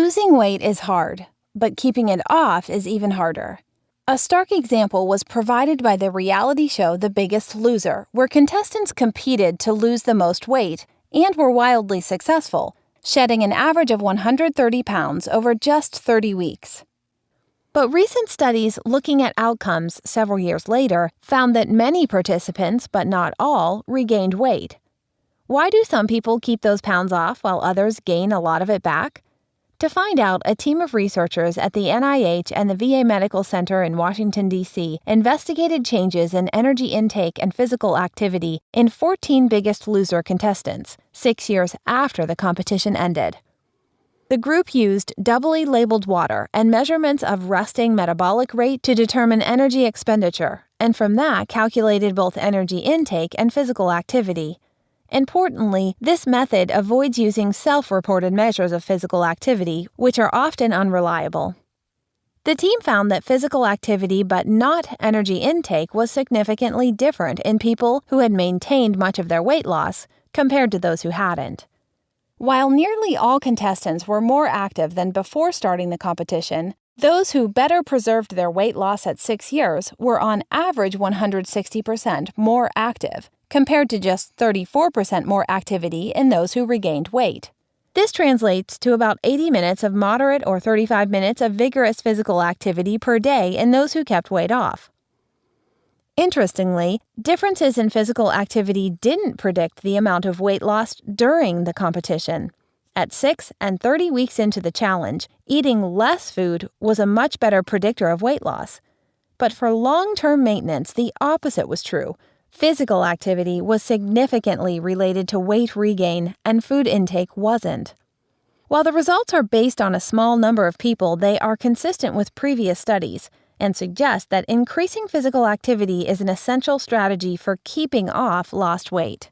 Losing weight is hard, but keeping it off is even harder. A stark example was provided by the reality show The Biggest Loser, where contestants competed to lose the most weight and were wildly successful, shedding an average of 130 pounds over just 30 weeks. But recent studies looking at outcomes several years later found that many participants, but not all, regained weight. Why do some people keep those pounds off while others gain a lot of it back? To find out, a team of researchers at the NIH and the VA Medical Center in Washington, D.C. investigated changes in energy intake and physical activity in 14 Biggest Loser contestants, 6 years after the competition ended. The group used doubly labeled water and measurements of resting metabolic rate to determine energy expenditure, and from that calculated both energy intake and physical activity. Importantly, this method avoids using self-reported measures of physical activity, which are often unreliable. The team found that physical activity but not energy intake was significantly different in people who had maintained much of their weight loss compared to those who hadn't. While nearly all contestants were more active than before starting the competition, those who better preserved their weight loss at 6 years were on average 160% more active, compared to just 34% more activity in those who regained weight. This translates to about 80 minutes of moderate or 35 minutes of vigorous physical activity per day in those who kept weight off. Interestingly, differences in physical activity didn't predict the amount of weight lost during the competition. At 6 and 30 weeks into the challenge, eating less food was a much better predictor of weight loss. But for long-term maintenance, the opposite was true. Physical activity was significantly related to weight regain, and food intake wasn't. While the results are based on a small number of people, they are consistent with previous studies and suggest that increasing physical activity is an essential strategy for keeping off lost weight.